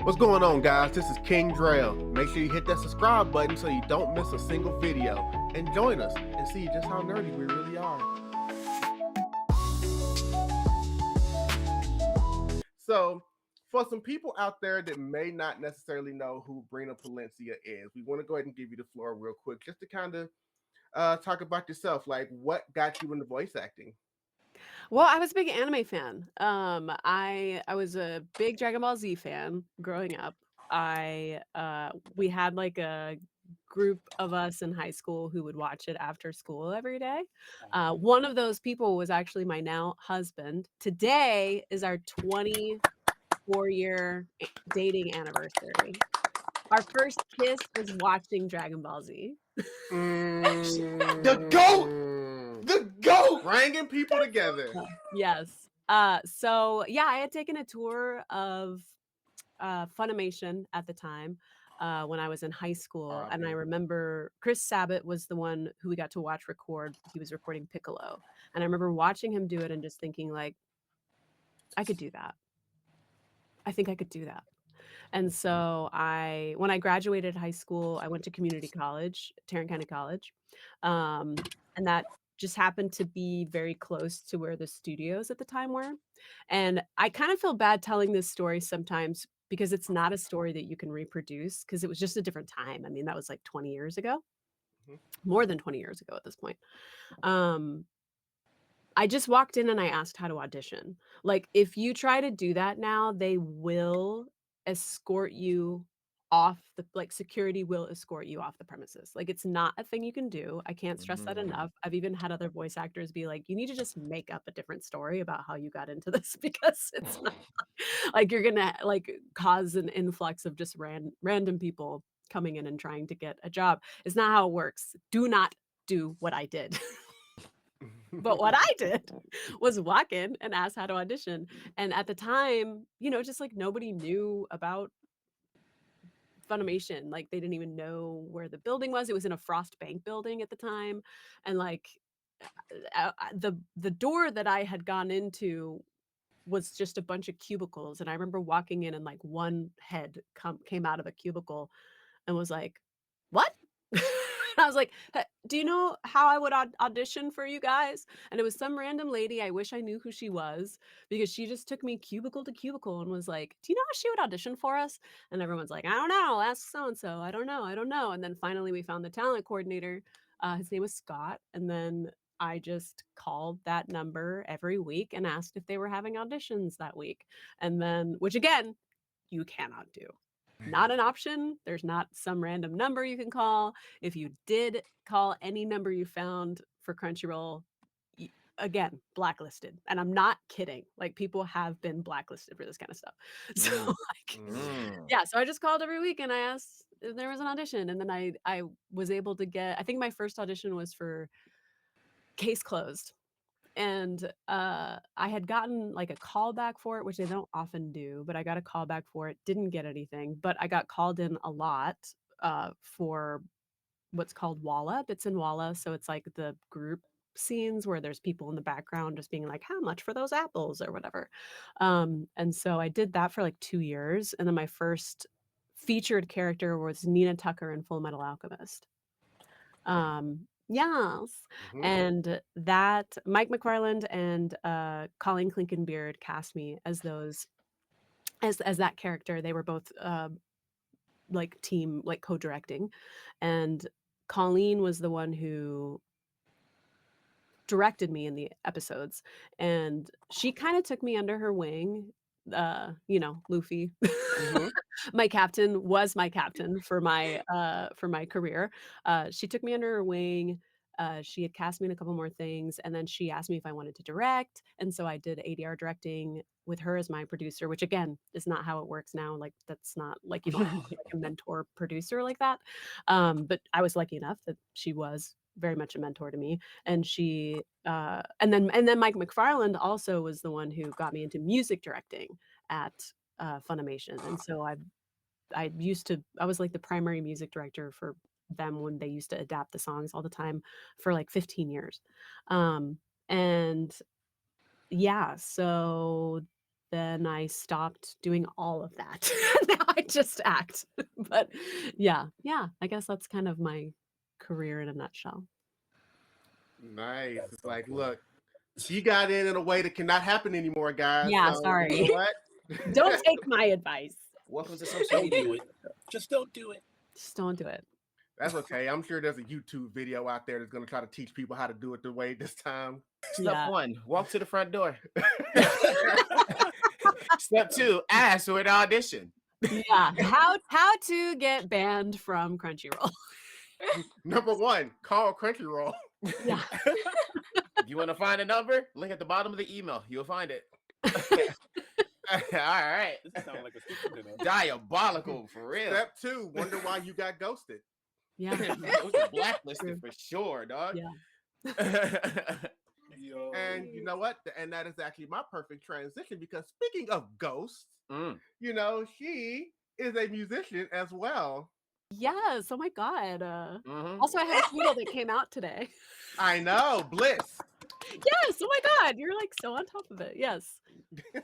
What's going on, guys? This is King Drell. Make sure you hit that subscribe button so you don't miss a single video. And join us and see just how nerdy we really are. So, for some people out there that may not necessarily know who Brina Palencia is, we want to go ahead and give you the floor real quick just to kind of talk about yourself. Like, what got you into voice acting? Well, I was a big anime fan. I was a big Dragon Ball Z fan growing up. We had like a group of us in high school who would watch it after school every day. One of those people was actually my now husband. Today is our 24-year dating anniversary. Our first kiss was watching Dragon Ball Z. The GOAT! The GOAT! Bringing people together. Yes. So yeah, I had taken a tour of Funimation at the time when I was in high school, and I remember Chris Sabat was the one who we got to watch record. He was recording Piccolo, and I remember watching him do it and just thinking like, I could do that. I think I could do that. And so when I graduated high school, I went to community college, Tarrant County College, and that just happened to be very close to where the studios at the time were. And I kind of feel bad telling this story sometimes because it's not a story that you can reproduce because it was just a different time. I mean, that was like 20 years ago, Mhm. more than 20 years ago at this point. Um, I just walked in and I asked how to audition. Like, if you try to do that now, they will escort you off the like, security will escort you off the premises. Like, it's not a thing you can do. I can't stress that enough. I've even had other voice actors be like, "You need to just make up a different story about how you got into this because it's not like you're gonna, like, cause an influx of just random people coming in and trying to get a job. It's not how it works. Do not do what I did." But what I did was walk in and ask how to audition, and at the time, just, like, nobody knew about Funimation, like, they didn't even know where the building was. It was in a Frost Bank building at the time, and, like, the door that I had gone into was just a bunch of cubicles, and I remember walking in and, like, one head came out of a cubicle and was like, "What?" I was like, Do you know how I would audition for you guys?" And it was some random lady, I wish I knew who she was, because she just took me cubicle to cubicle and was like, "Do you know how she would audition for us?" And everyone's like, "I don't know, ask so and so, I don't know." And then finally we found the talent coordinator, his name was Scott, and then I just called that number every week and asked if they were having auditions that week, and then which again, you cannot do. Not an option. There's not some random number you can call. If you did call any number you found for Crunchyroll, again, blacklisted. And I'm not kidding. Like, people have been blacklisted for this kind of stuff. So, like, yeah, so I just called every week and I asked if there was an audition. And then I was able to get, I think my first audition was for Case Closed. And, I had gotten, like, a callback for it, which I don't often do, but I got a callback for it, didn't get anything, but I got called in a lot, for what's called Walla, Bits and Walla, so it's, like, the group scenes where there's people in the background just being like, "How much for those apples?" or whatever. And so I did that for, like, 2 years, and then my first featured character was Nina Tucker in Full Metal Alchemist. Yes, Mhm. and that Mike McFarland and, Colleen Clinkenbeard cast me as those as that character. They were both, like, team like, co-directing, and Colleen was the one who directed me in the episodes, and she kinda took me under her wing, Luffy. Mhm. My captain was my captain for my career. She took me under her wing, she had cast me in a couple more things, and then she asked me if I wanted to direct, and so I did ADR directing with her as my producer, which again is not how it works now, like, that's not like, you don't have, like, a mentor producer like that, but I was lucky enough that she was very much a mentor to me, and and then Mike McFarland also was the one who got me into music directing at, Funimation, and so I was, like, the primary music director for them when they used to adapt the songs all the time for, like, 15 years. And yeah, so then I stopped doing all of that. Now I just act. But yeah, I guess that's kind of my career in a nutshell. Nice. That's It's so like, cool. look, she got in a way that cannot happen anymore, guys. Yeah, So sorry. you know what? Don't take my advice. Welcome to social Don't media. do it. Just don't do it. Just don't do it. That's okay. I'm sure there's a YouTube video out there that's going to try to teach people how to do it the way this time. Step Yeah. 1, walk to the front door. Step 2, ask for an audition. Yeah. How to get banned from Crunchyroll. Number 1, call Crunchyroll. Yeah. If you want to find a number, look at the bottom of the email. You'll find it. All right. This sounds like a stupid dinner. Diabolical, for real. Step 2, wonder why you got ghosted. Yeah. It was blacklisted for sure, dog. Yeah. Yo. And you know what? And that is actually my perfect transition because speaking of ghosts, you know, she is a musician as well. Yes. Oh my God. Mhm. Also, I have a single that came out today. I know, Bliss. Yes. Oh my God. You're like so on top of it. Yes. Yes.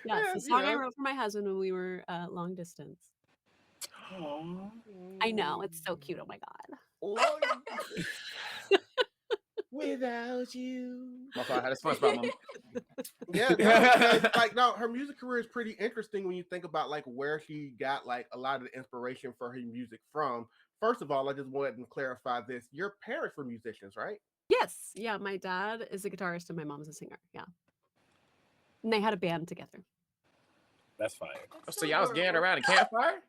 Yeah, The you song I know. wrote for my husband when we were long distance. Aw. I know. It's so cute. Oh my God. Lord. Without you. My fault, I had a SpongeBob moment. Yeah, no, because, like, no, her music career is pretty interesting when you think about like where she got like a lot of the inspiration for her music from. First of all, I just wanted to clarify this: your parents were musicians, right? Yes. Yeah. My dad is a guitarist and my mom's a singer. Yeah. And they had a band together. That's fire. So y'all was getting around a campfire?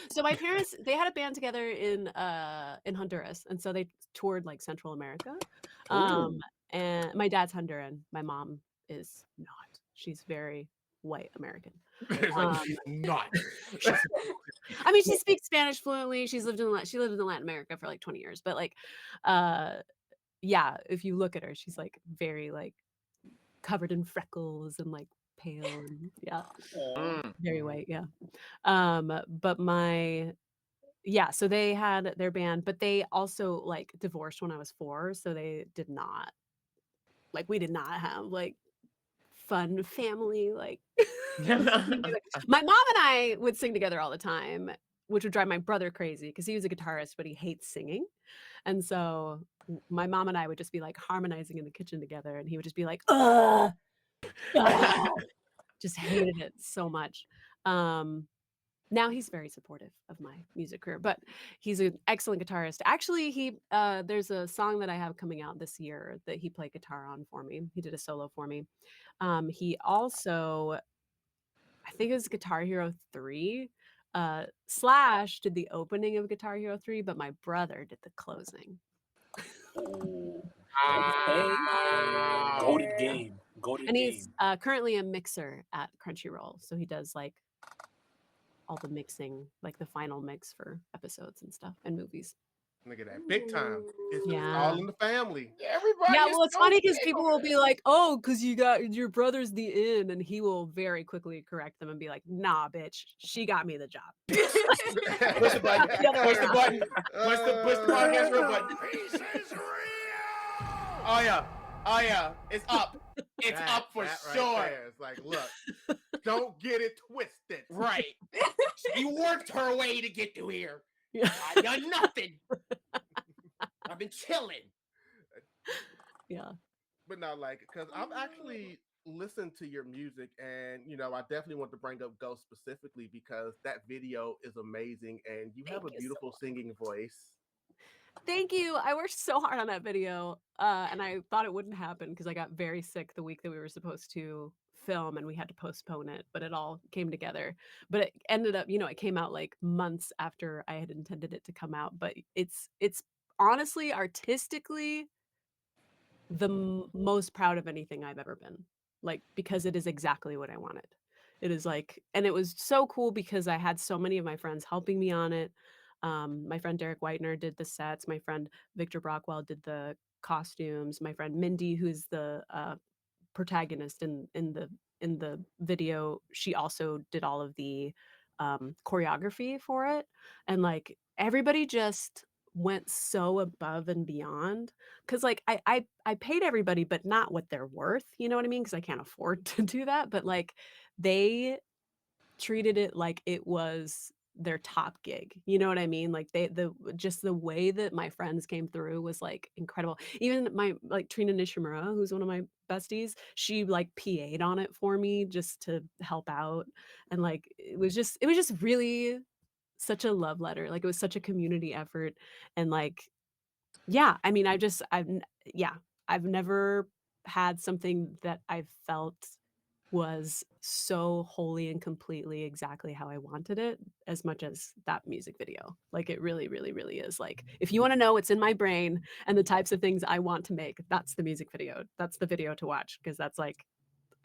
So my parents, they had a band together in Honduras, and so they toured like Central America. And my dad's Honduran, my mom is not. She's very white American. It's like she's not. I mean, she speaks Spanish fluently. She lived in Latin America for like 20 years, but like yeah, if you look at her, she's like very like covered in freckles and like pale and yeah, very white, yeah. But so they had their band, but they also like divorced when I was 4, so they did not we did not have like fun family like singing together. My mom and I would sing together all the time, which would drive my brother crazy because he was a guitarist, but he hates singing. And so my mom and I would just be like harmonizing in the kitchen together, and he would just be like, ugh, just hated it so much. Now he's very supportive of my music career, but he's an excellent guitarist. Actually, he there's a song that I have coming out this year that he played guitar on for me. He did a solo for me. He also, I think it was Guitar Hero 3. Slash did the opening of Guitar Hero 3, but my brother did the closing. Goated game. Goated And he's game. currently a mixer at Crunchyroll, so he does like all the mixing, like the final mix for episodes and stuff and movies. Look at that, big time. It's Yeah. all in the family. Everybody. Yeah, is well, it's so funny because big people on will it. be like, "Oh, because you got your brother's the in," and he will very quickly correct them and be like, "Nah, bitch, she got me the job." Push the button. Push the button. Push the podcast real button. This is real. Oh yeah. It's up. It's up for that sure. Right there. It's like, look, don't get it twisted. Right. She worked her way to get to here. Yeah. I done nothing. I've been chilling. Yeah. But not like, because I've actually listened to your music, and you know, I definitely want to bring up Ghost specifically because that video is amazing, and you have a Thank you so beautiful singing voice. Thank you. I worked so hard on that video, and I thought it wouldn't happen because I got very sick the week that we were supposed to film, and we had to postpone it. But it all came together. But it ended up, it came out like months after I had intended it to come out. But it's honestly artistically the most proud of anything I've ever been, like because it is exactly what I wanted. It is like, and it was so cool because I had so many of my friends helping me on it. My friend Derek Whitener did the sets. My friend Victor Brockwell did the costumes. My friend Mindy, who's the protagonist in the video, she also did all of the choreography for it. And like everybody just went so above and beyond, because like I paid everybody, but not what they're worth, you know what I mean? Because I can't afford to do that. But like they treated it like it was their top gig. You know what I mean? Like just the way that my friends came through was like incredible. Even my like Trina Nishimura, who's one of my besties, she like PA'd on it for me just to help out. And like it was just really such a love letter. Like it was such a community effort. And like, yeah, I mean, yeah, I've never had something that I felt was so wholly and completely exactly how I wanted it as much as that music video. Like it really, really, really is. Like if you want to know what's in my brain and the types of things I want to make, that's the music video. That's the video to watch, because that's like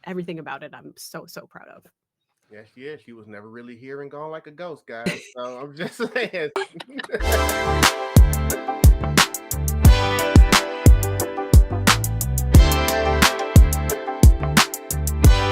everything about it I'm so, so proud of. Yes, yes, she was never really here and gone like a ghost, guys. So I'm just saying.